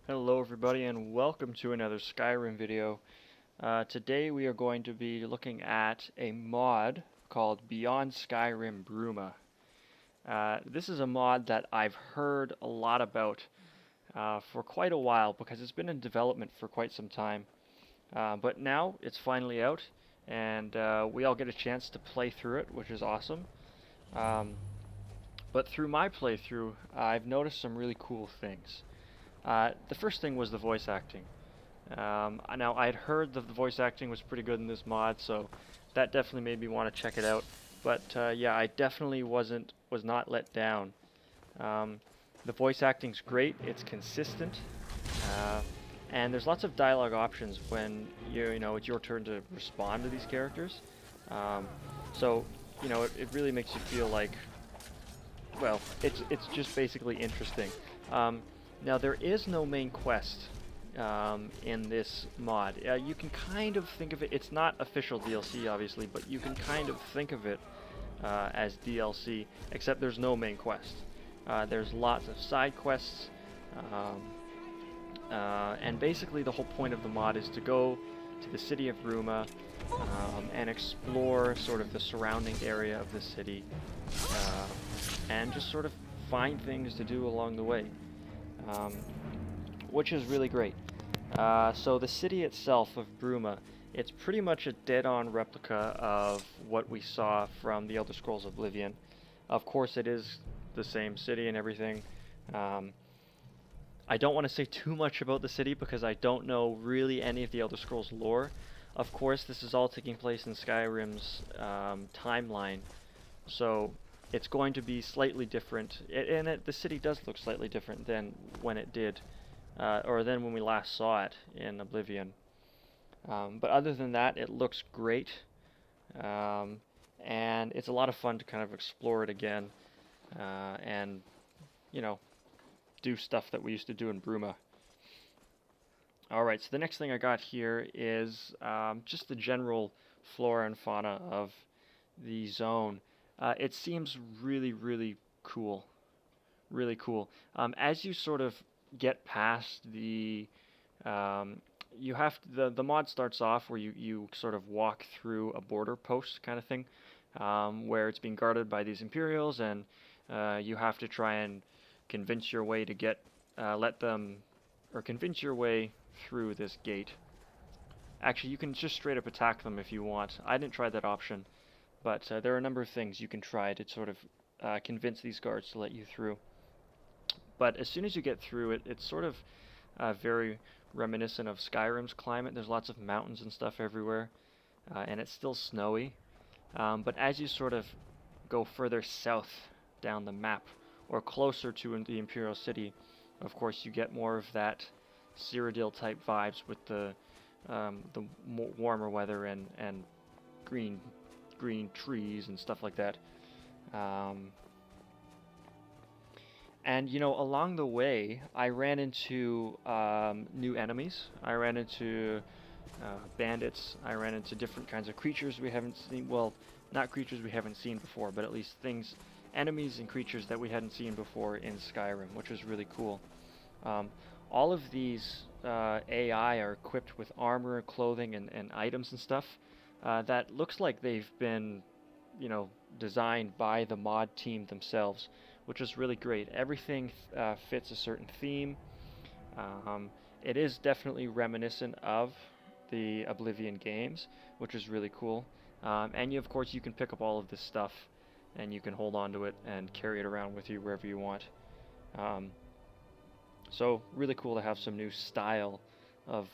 Hello everybody and welcome to another Skyrim video. Today we are going to be looking at a mod called Beyond Skyrim Bruma. This is a mod that I've heard a lot about for quite a while because it's been in development for quite some time. But now it's finally out and we all get a chance to play through it, which is awesome. But through my playthrough, I've noticed some really cool things. The first thing was the voice acting. Now, I had heard that the voice acting was pretty good in this mod, so that definitely made me want to check it out. But yeah, I definitely was not let down. The voice acting's great. It's consistent, uh, and there's lots of dialogue options when you know it's your turn to respond to these characters. Um, so it really makes you feel like, well, it's just basically interesting. Now there is no main quest in this mod. You can kind of think of it. It's not official DLC, obviously, but you can kind of think of it as DLC, except there's no main quest. There's lots of side quests, um, and basically the whole point of the mod is to go to the city of Bruma and explore sort of the surrounding area of the city, and just sort of find things to do along the way, which is really great. So the city itself of Bruma, it's pretty much a dead-on replica of what we saw from the Elder Scrolls Oblivion. Of course, it is the same city and everything. I don't want to say too much about the city because I don't know really any of the Elder Scrolls lore. Of course, this is all taking place in Skyrim's timeline, so it's going to be slightly different, the city does look slightly different than when it did, or than when we last saw it in Oblivion. But other than that, it looks great, and it's a lot of fun to kind of explore it again, and, you know, do stuff that we used to do in Bruma. Alright, so the next thing I got here is just the general flora and fauna of the zone. It seems really, really cool. Really cool. As you sort of get past the the mod starts off where you sort of walk through a border post kind of thing, where it's being guarded by these Imperials, and you have to try and convince your way to convince your way through this gate. Actually, you can just straight up attack them if you want. I didn't try that option, but there are a number of things you can try to sort of convince these guards to let you through. But as soon as you get through it, it's sort of very reminiscent of Skyrim's climate. There's lots of mountains and stuff everywhere, and it's still snowy. But as you sort of go further south down the map, or closer to the Imperial City, of course you get more of that Cyrodiil type vibes with the warmer weather and green trees and stuff like that. And you know, along the way, I ran into new enemies. I ran into bandits. I ran into different kinds of creatures we haven't seen. Well, not creatures we haven't seen before, but at least enemies and creatures that we hadn't seen before in Skyrim, which was really cool. All of these AI are equipped with armor, clothing, and items and stuff that looks like they've been, you know, designed by the mod team themselves, which is really great. Everything fits a certain theme. It is definitely reminiscent of the Oblivion games, which is really cool. And of course, you can pick up all of this stuff, and you can hold on to it and carry it around with you wherever you want. So really cool to have some new style of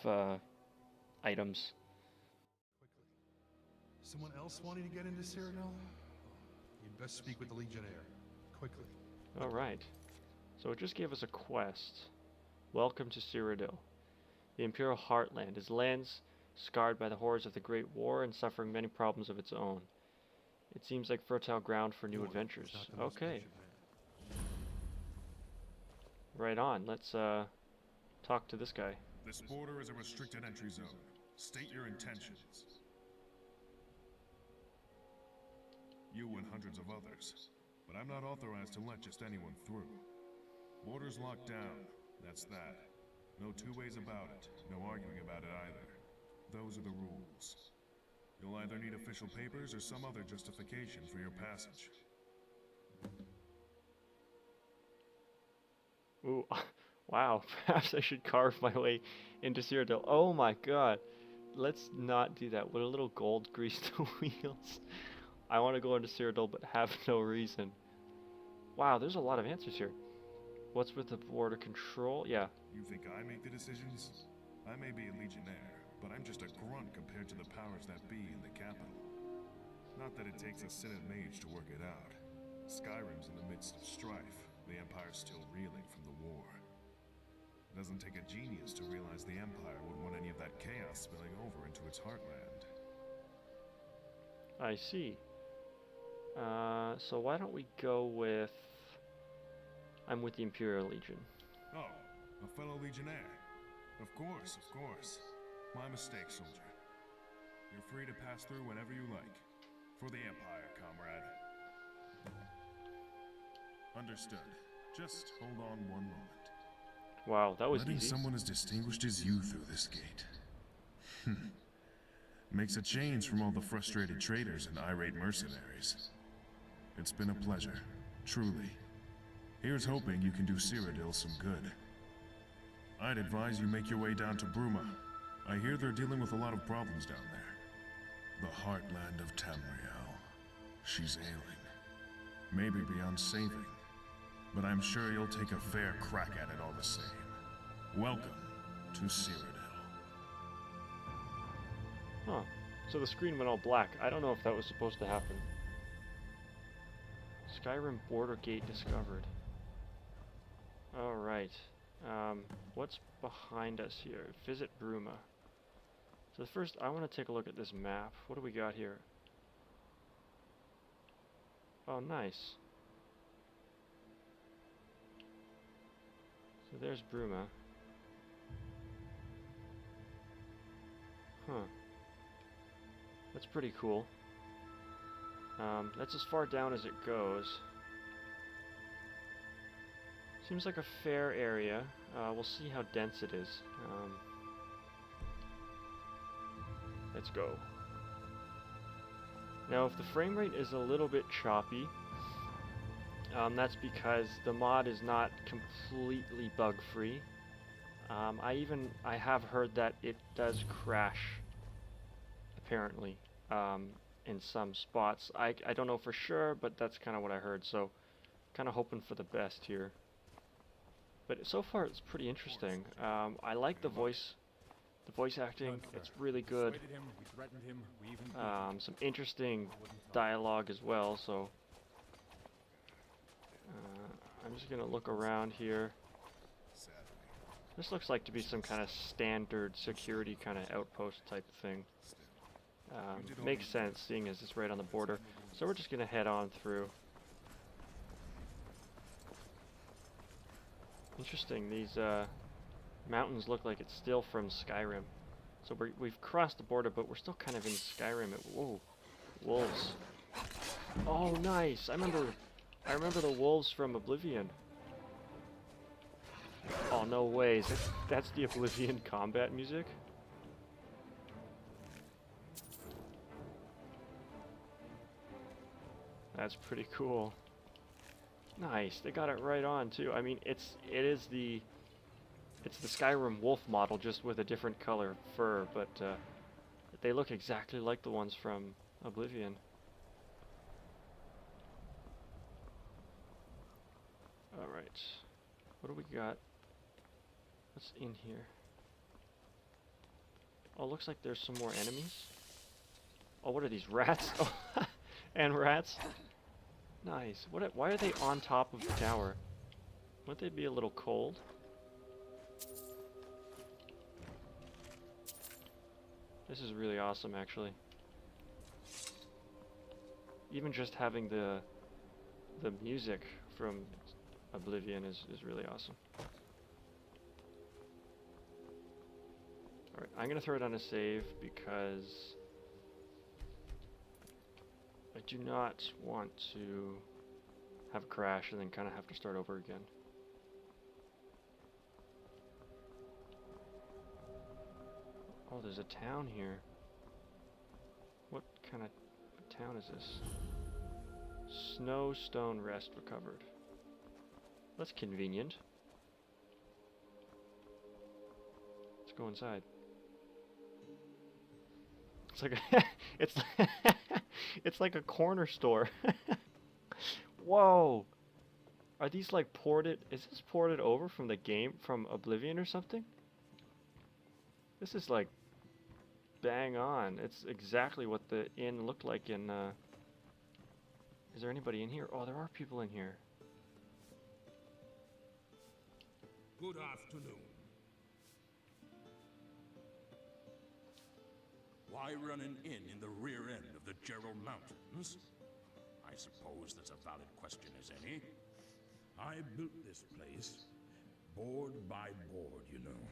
items. Someone else wanting to get into Cyrodiil? You'd best speak with the Legionnaire. Quickly. Alright. So it just gave us a quest. Welcome to Cyrodiil. The Imperial Heartland is lands scarred by the horrors of the Great War and suffering many problems of its own. It seems like fertile ground for new adventures. Okay. Right on. Let's talk to this guy. This border is a restricted entry zone. State your intentions. You and hundreds of others. But I'm not authorized to let just anyone through. Border's locked down. That's that. No two ways about it. No arguing about it either. Those are the rules. You'll either need official papers or some other justification for your passage. Ooh, wow. Perhaps I should carve my way into Cyrodiil. Oh my god. Let's not do that. With a little gold grease the wheels. I want to go into Cyrodiil but have no reason. Wow, there's a lot of answers here. What's with the border control? Yeah. You think I make the decisions? I may be a legionnaire, but I'm just a grunt compared to the powers that be in the capital. Not that it takes a Senate mage to work it out. Skyrim's in the midst of strife. The Empire's still reeling from the war. It doesn't take a genius to realize the Empire wouldn't want any of that chaos spilling over into its heartland. I see. So why don't we go with... I'm with the Imperial Legion. Oh, a fellow legionnaire. Of course, of course. My mistake, soldier. You're free to pass through whenever you like. For the Empire, comrade. Understood. Just hold on one moment. Wow, that was Letting easy. someone as distinguished as you through this gate. Makes a change from all the frustrated traders and irate mercenaries. It's been a pleasure, truly. Here's hoping you can do Cyrodiil some good. I'd advise you make your way down to Bruma. I hear they're dealing with a lot of problems down there. The heartland of Tamriel. She's ailing. Maybe beyond saving. But I'm sure you'll take a fair crack at it all the same. Welcome to Cyrodiil. Huh. So the screen went all black. I don't know if that was supposed to happen. Skyrim border gate discovered. Alright. What's behind us here? Visit Bruma. So first, I want to take a look at this map. What do we got here? Oh, nice. So there's Bruma. Huh. That's pretty cool. That's as far down as it goes. Seems like a fair area. We'll see how dense it is. Let's go. Now, if the frame rate is a little bit choppy, that's because the mod is not completely bug-free. I have heard that it does crash, apparently, in some spots. I don't know for sure, but that's kind of what I heard, so kind of hoping for the best here. But so far it's pretty interesting. I like the voice acting. It's really good. Some interesting dialogue as well, so I'm just gonna look around here. This looks like to be some kind of standard security kind of outpost type thing. Makes sense, seeing as it's right on the border. So we're just gonna head on through. Interesting, these mountains look like it's still from Skyrim. So we've crossed the border, but we're still kind of in Skyrim. Whoa, wolves. Oh, nice. I remember the wolves from Oblivion. Oh, no ways. That's the Oblivion combat music? That's pretty cool. Nice. They got it right on too. I mean, it's the Skyrim wolf model, just with a different color fur, but they look exactly like the ones from Oblivion. All right. What do we got? What's in here? Oh, looks like there's some more enemies. Oh, what are these, rats? Oh, and rats. Nice. Why are they on top of the tower? Wouldn't they be a little cold? This is really awesome, actually. Even just having the music from Oblivion is really awesome. Alright, I'm gonna throw it on a save because I do not want to have a crash and then kind of have to start over again. Oh, there's a town here. What kind of town is this? Snowstone Rest recovered. That's convenient. Let's go inside. It's like a it's it's like a corner store. Whoa! Are these like ported? Is this ported over from the game from Oblivion or something? This is like bang on. It's exactly what the inn looked like in. Is there anybody in here? Oh, there are people in here. Good afternoon. Why run an inn in the rear end of the Gerald Mountains? I suppose that's a valid question as any. I built this place, board by board, you know.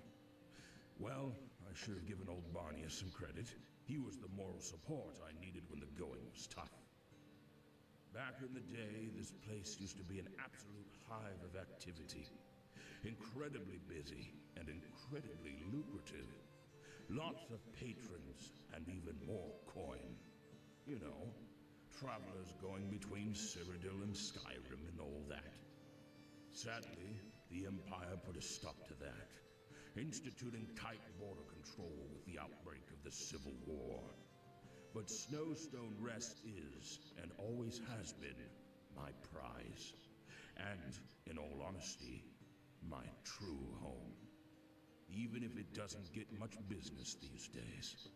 Well, I should have given old Barnius some credit. He was the moral support I needed when the going was tough. Back in the day, this place used to be an absolute hive of activity. Incredibly busy and incredibly lucrative. Lots of patrons and even more coin. You know, travelers going between Cyrodiil and Skyrim and all that. Sadly, the Empire put a stop to that, instituting tight border control with the outbreak of the Civil War. But Snowstone Rest is, and always has been, my prize. And, in all honesty, my true home. Even if it doesn't get much business these days.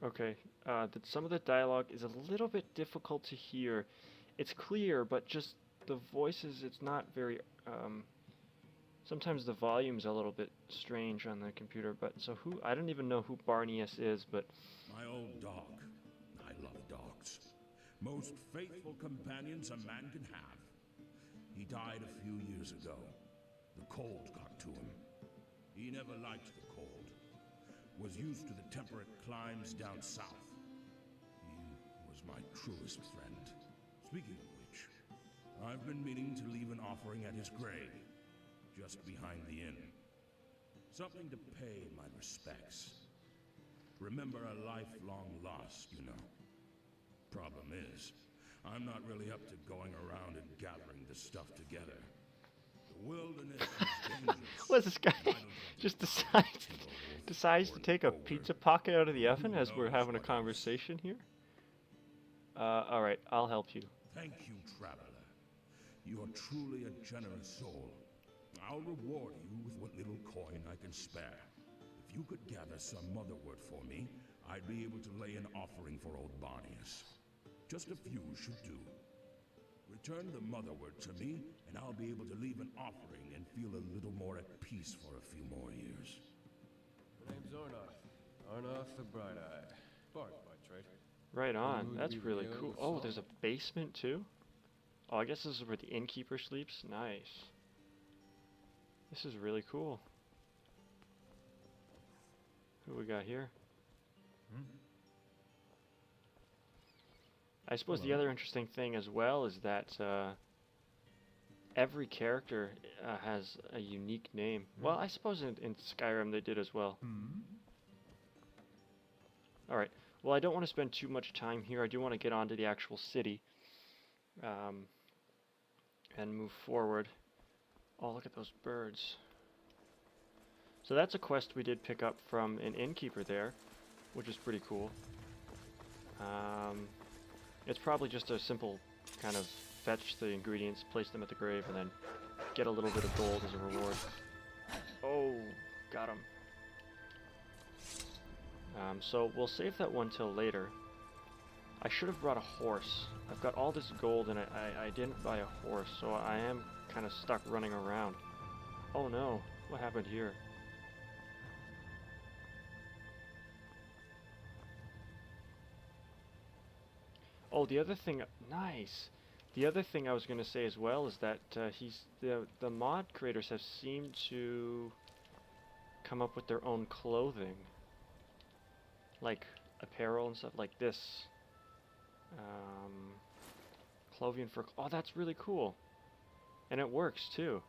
Okay, some of the dialogue is a little bit difficult to hear. It's clear, but just the voices, it's not very, sometimes the volume's a little bit strange on the computer, but so I don't even know who Barnius is, but... My old dog. I love dogs. Most faithful companions a man can have. He died a few years ago. The cold got to him. He never liked the cold. Was used to the temperate climes down south. He was my truest friend. Speaking of which, I've been meaning to leave an offering at his grave, just behind the inn. Something to pay my respects. Remember a lifelong loss, you know. Problem is, I'm not really up to going around and gathering this stuff together. The wilderness is dangerous. What's this guy just decides to take a pizza pocket out of the oven as we're having a conversation here? Alright, I'll help you. Thank you, traveler. You are truly a generous soul. I'll reward you with what little coin I can spare. If you could gather some motherwort for me, I'd be able to lay an offering for old Barnius. Just a few should do. Return the motherwort to me, and I'll be able to leave an offering and feel a little more at peace for a few more years. My name's Arnoth. Arnoth the Bright-Eyed. Bard by trade. Right on, that's really cool. Oh, there's a basement too? Oh, I guess this is where the innkeeper sleeps? Nice. This is really cool. Who we got here? I suppose the other interesting thing as well is that every character has a unique name. Well, I suppose in Skyrim they did as well. Alright, well I don't want to spend too much time here. I do want to get on to the actual city and move forward. Oh, look at those birds. So that's a quest we did pick up from an innkeeper there, which is pretty cool. It's probably just a simple kind of fetch the ingredients, place them at the grave, and then get a little bit of gold as a reward. Oh, got him. So we'll save that one till later. I should have brought a horse. I've got all this gold and I didn't buy a horse, so I am kind of stuck running around. Oh no, what happened here? Oh, the other thing, nice. The other thing I was going to say as well is that the mod creators have seemed to come up with their own clothing, like apparel and stuff like this. Clothing for, oh, that's really cool, and it works too.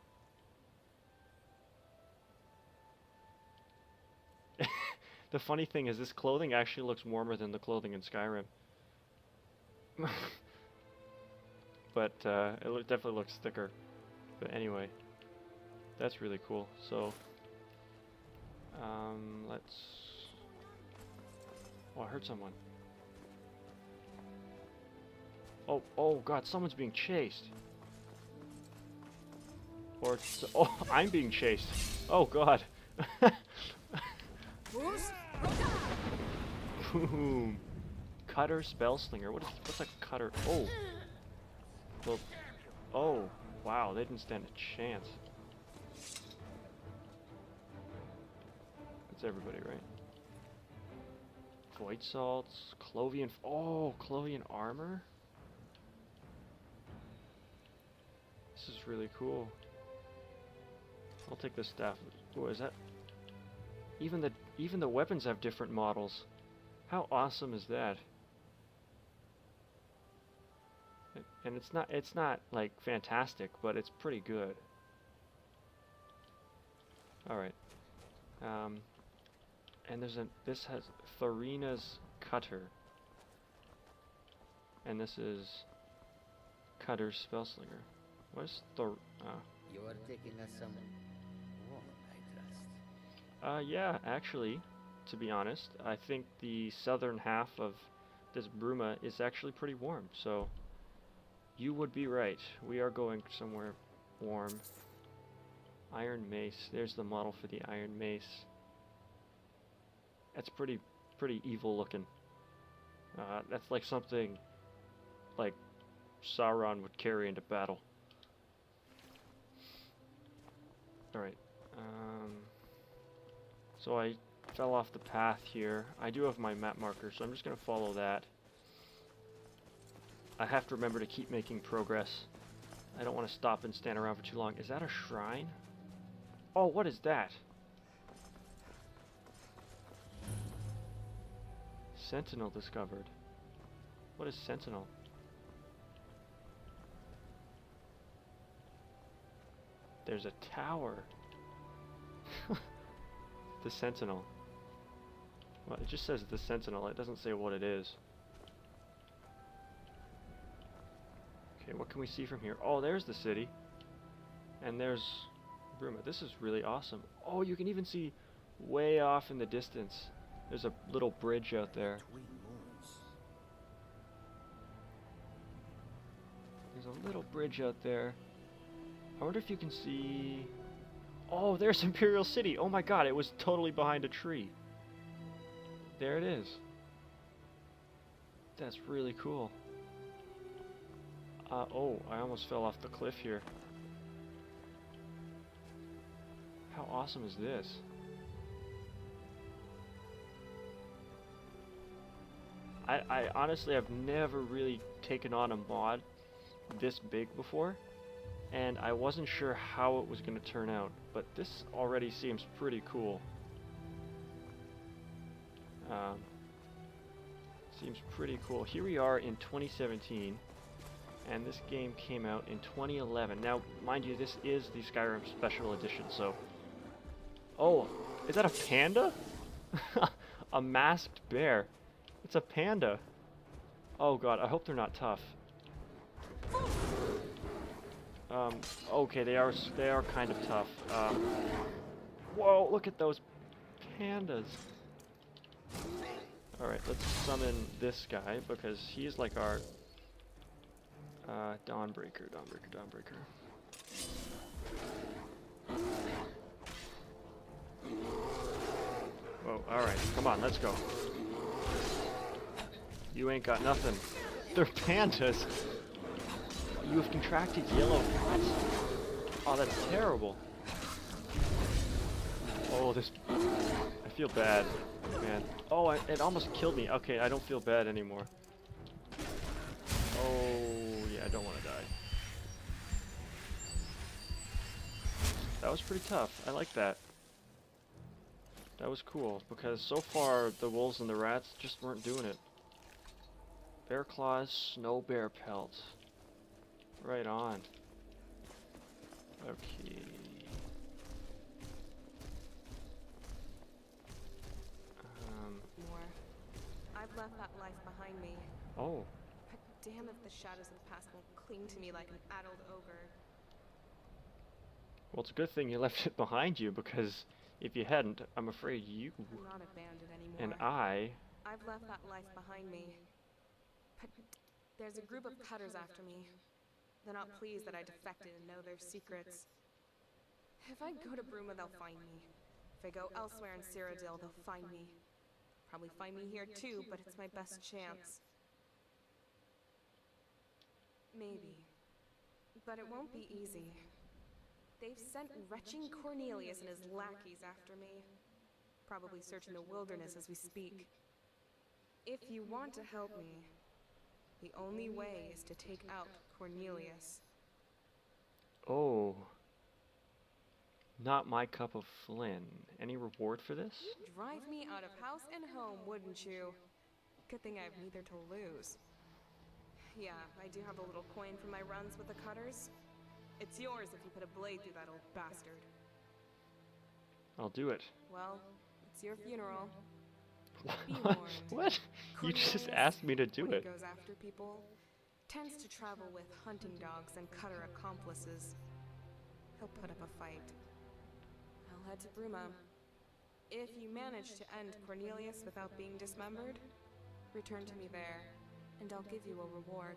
The funny thing is this clothing actually looks warmer than the clothing in Skyrim. But definitely looks thicker. But anyway, that's really cool. So, let's... Oh, I heard someone. Oh god, someone's being chased. Or, oh, I'm being chased. Oh god. Boom. Cutter Spellslinger. What's a cutter? Oh. Well, oh, wow, they didn't stand a chance. That's everybody, right? Void salts, Clovian. Oh, Clovian armor. This is really cool. I'll take this staff. Oh, is that? Even the weapons have different models. How awesome is that? And it's not like fantastic, but it's pretty good. All right. And this has Farina's cutter. And this is Cutter's Spellslinger. What's the You are taking us somewhere warm, I trust. Yeah, actually, to be honest, I think the southern half of this Bruma is actually pretty warm, so you would be right. We are going somewhere warm. Iron Mace. There's the model for the Iron Mace. That's pretty evil looking. That's like something like Sauron would carry into battle. Alright. So I fell off the path here. I do have my map marker, so I'm just going to follow that. I have to remember to keep making progress. I don't want to stop and stand around for too long. Is that a shrine? Oh, what is that? Sentinel discovered. What is Sentinel? There's a tower. The Sentinel. Well, it just says the Sentinel. It doesn't say what it is. Okay, what can we see from here? Oh, there's the city. And there's Bruma. This is really awesome. Oh, you can even see way off in the distance. There's a little bridge out there. There's a little bridge out there. I wonder if you can see... Oh, there's Imperial City. Oh my god, it was totally behind a tree. There it is. That's really cool. Oh, I almost fell off the cliff here. How awesome is this? I honestly have never really taken on a mod this big before, and I wasn't sure how it was going to turn out, but this already seems pretty cool. Seems pretty cool. Here we are in 2017, and this game came out in 2011. Now, mind you, this is the Skyrim Special Edition, so... Oh, is that a panda? A masked bear. It's a panda. Oh god, I hope they're not tough. Okay, they are kind of tough. Whoa, look at those pandas. Alright, let's summon this guy, because he's like our... Dawnbreaker. Whoa, alright, come on, let's go. You ain't got nothing. They're pandas! You have contracted yellow spots. Oh, that's terrible. Oh, this... I feel bad, man. Oh, it almost killed me. Okay, I don't feel bad anymore. Oh, yeah, I don't want to die. That was pretty tough. I like that. That was cool, because so far the wolves and the rats just weren't doing it. Bear claws, snow bear pelt. Right on. Okay. left that life behind me. Oh. But damn if the shadows of the past won't cling to me like an addled ogre. Well, it's a good thing you left it behind you, because if you hadn't, I'm afraid you I'm not a bandit anymore. and I've left that life behind me. But there's a group of cutters after me. They're not pleased that I defected and know their secrets. If I go to Bruma, they'll find me. If I go elsewhere in Cyrodiil, they'll find me. Probably find me here too, but it's my best chance. Maybe. But it won't be easy. They've sent retching Cornelius and his lackeys after me. Probably searching the wilderness as we speak. If you want to help me, the only way is to take out Cornelius. Oh. Not my cup of Flynn. Any reward for this? You'd drive me out of house and home, wouldn't you? Good thing I have neither to lose. Yeah, I do have a little coin from my runs with the cutters. It's yours if you put a blade through that old bastard. I'll do it. Well, it's your funeral. Be What? warned. What? You just Cornelius, asked me to do when he it. goes after people, tends to travel with hunting dogs and cutter accomplices. He'll put up a fight. I'll head to Bruma. If you manage to end Cornelius without being dismembered, return to me there, and I'll give you a reward.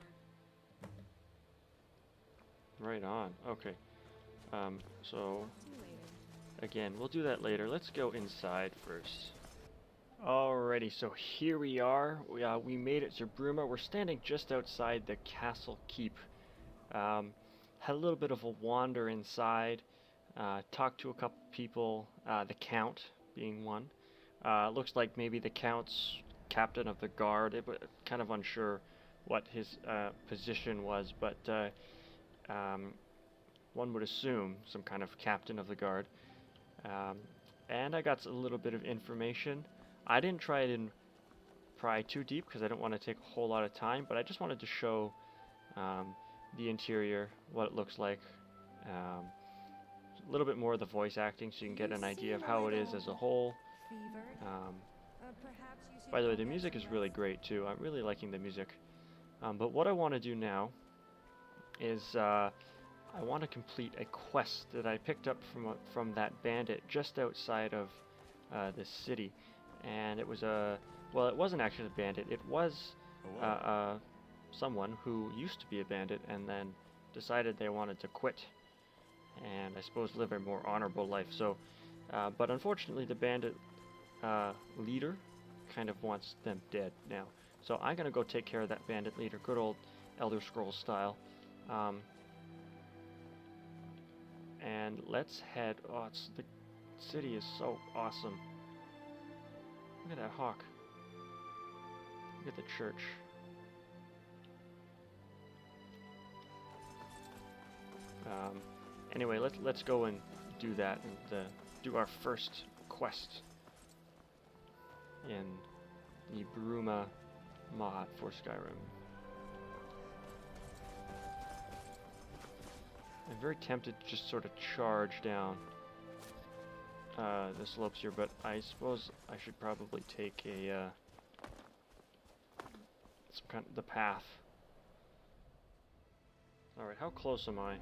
Right on. Okay. So, Talk to you later. again, we'll do that later. Let's go inside first. Alrighty, so here we are. We made it to Bruma. We're standing just outside the castle keep. Had a little bit of a wander inside. Talked to a couple people, the Count being one. Looks like maybe the Count's captain of the guard. Kind of unsure what his position was, but one would assume some kind of captain of the guard. And I got a little bit of information. I didn't try it and pry too deep because I don't want to take a whole lot of time, but I just wanted to show the interior, what it looks like. A little bit more of the voice acting so you can get an idea of how it is as a whole. By the way, the music is really great too. I'm really liking the music. But what I want to do now is I want to complete a quest that I picked up from that bandit just outside of the city. And it was well, it wasn't actually a bandit. It was someone who used to be a bandit and then decided they wanted to quit and I suppose live a more honorable life. So, but unfortunately, the bandit leader kind of wants them dead now. So I'm gonna go take care of that bandit leader, good old Elder Scrolls style. And let's head. Oh, the city is so awesome. Look at that hawk. Look at the church. Anyway, let's go and do that and do our first quest in the Bruma mod for Skyrim. I'm very tempted to just sort of charge down the slopes here, but I suppose I should probably take the path. Alright, how close am I?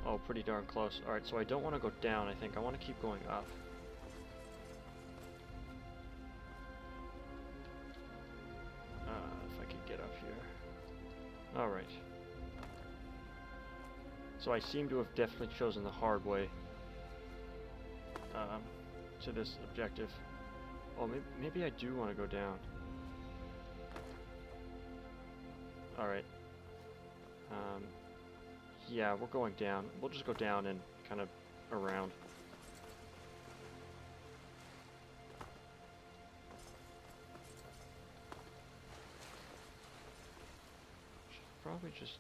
Oh, pretty darn close. Alright, so I don't want to go down, I think. I want to keep going up. If I could get up here. Alright. So I seem to have definitely chosen the hard way to this objective. Oh, maybe I do want to go down. Alright. Yeah, we're going down. We'll just go down and kind of around. Should probably just...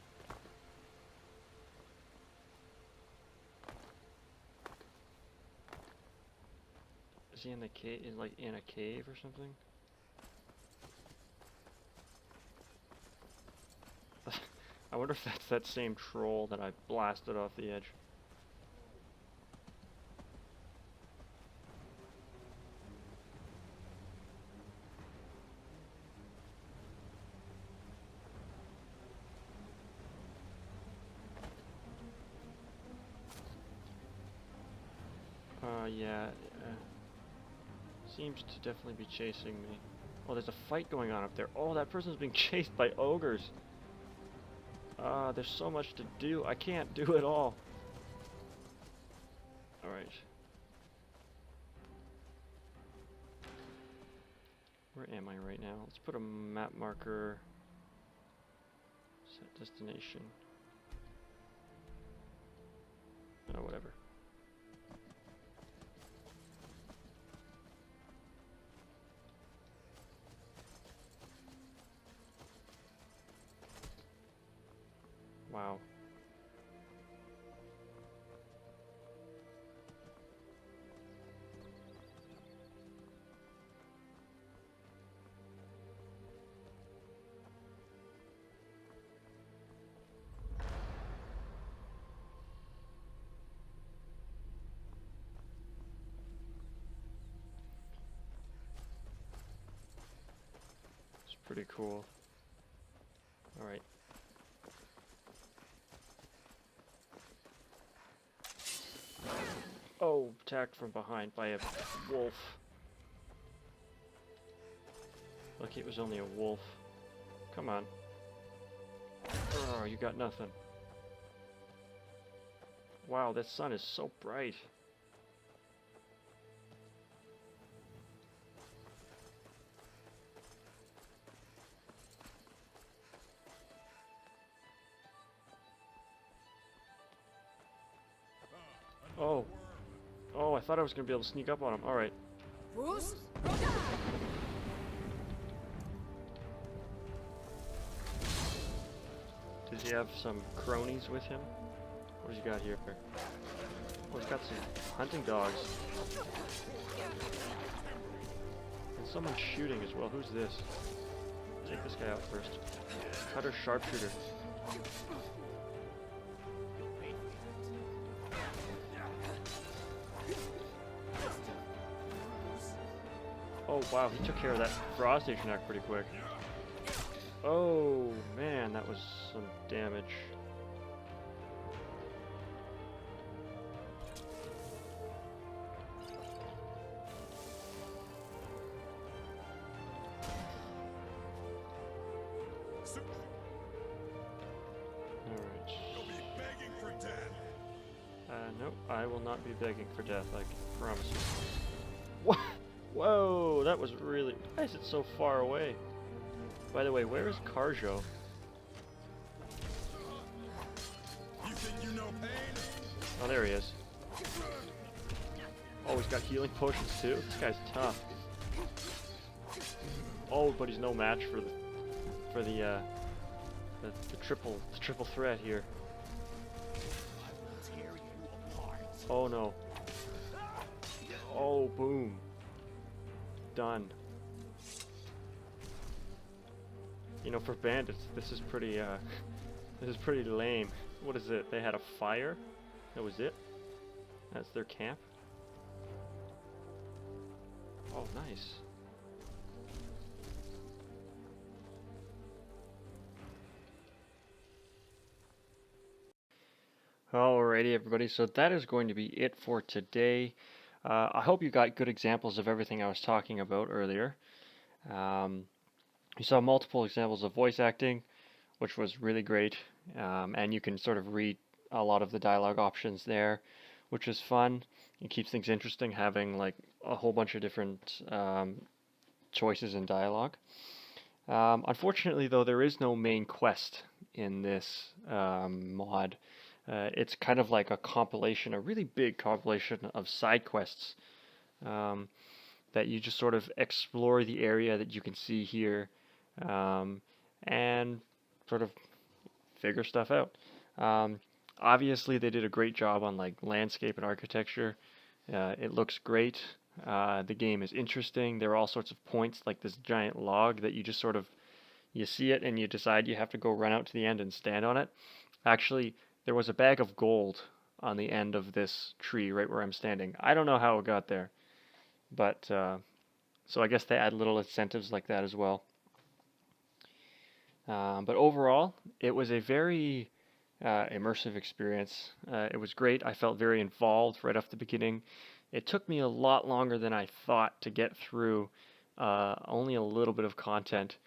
Is he in the cave? Like in a cave or something? I wonder if that's that same troll that I blasted off the edge. Yeah. Seems to definitely be chasing me. Oh, there's a fight going on up there. Oh, that person's being chased by ogres. There's so much to do. I can't do it all. Alright. Where am I right now? Let's put a map marker. Set destination. Oh, whatever. Wow. It's pretty cool. Alright. Oh, attacked from behind by a wolf. Lucky it was only a wolf. Come on. Oh, you got nothing. Wow, that sun is so bright. Oh. Oh, I thought I was going to be able to sneak up on him. Alright. Does he have some cronies with him? What does he got here? Oh, he's got some hunting dogs. And someone's shooting as well. Who's this? Take this guy out first. Cutter sharpshooter. Oh wow, he took care of that frost act pretty quick. Oh man, that was some damage. Nope, I will not be begging for death, I can promise you. What? Whoa, that was really... Why is it so far away? By the way, where is Carjo? You think you know pain? Oh, there he is. Oh, he's got healing potions too? This guy's tough. Oh, but he's no match for the triple threat here. Oh no. Oh, boom. Done. You know, for bandits, this is pretty lame. What is it? They had a fire? That was it? That's their camp? Oh, nice. Alrighty, everybody, so that is going to be it for today. I hope you got good examples of everything I was talking about earlier. You saw multiple examples of voice acting, which was really great, and you can sort of read a lot of the dialogue options there, which is fun. It keeps things interesting having like a whole bunch of different choices in dialogue. Unfortunately, though, there is no main quest in this mod. It's kind of like a compilation, a really big compilation of side quests that you just sort of explore the area that you can see here and sort of figure stuff out. Obviously, they did a great job on like landscape and architecture. It looks great. The game is interesting. There are all sorts of points, like this giant log that you just sort of, you see it and you decide you have to go run out to the end and stand on it. Actually, there was a bag of gold on the end of this tree right where I'm standing. I don't know how it got there, but so I guess they add little incentives like that as well. But overall, it was a very immersive experience. It was great. I felt very involved right off the beginning. It took me a lot longer than I thought to get through only a little bit of content.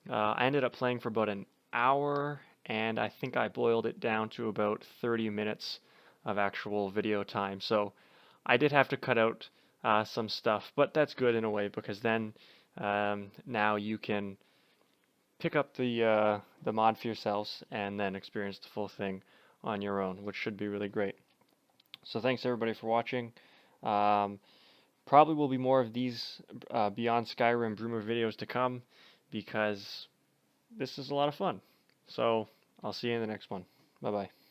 I ended up playing for about an hour, and I think I boiled it down to about 30 minutes of actual video time. So I did have to cut out some stuff, but that's good in a way, because then now you can pick up the mod for yourselves and then experience the full thing on your own, which should be really great. So thanks everybody for watching. Probably will be more of these Beyond Skyrim Bruma videos to come, because this is a lot of fun. So I'll see you in the next one. Bye bye.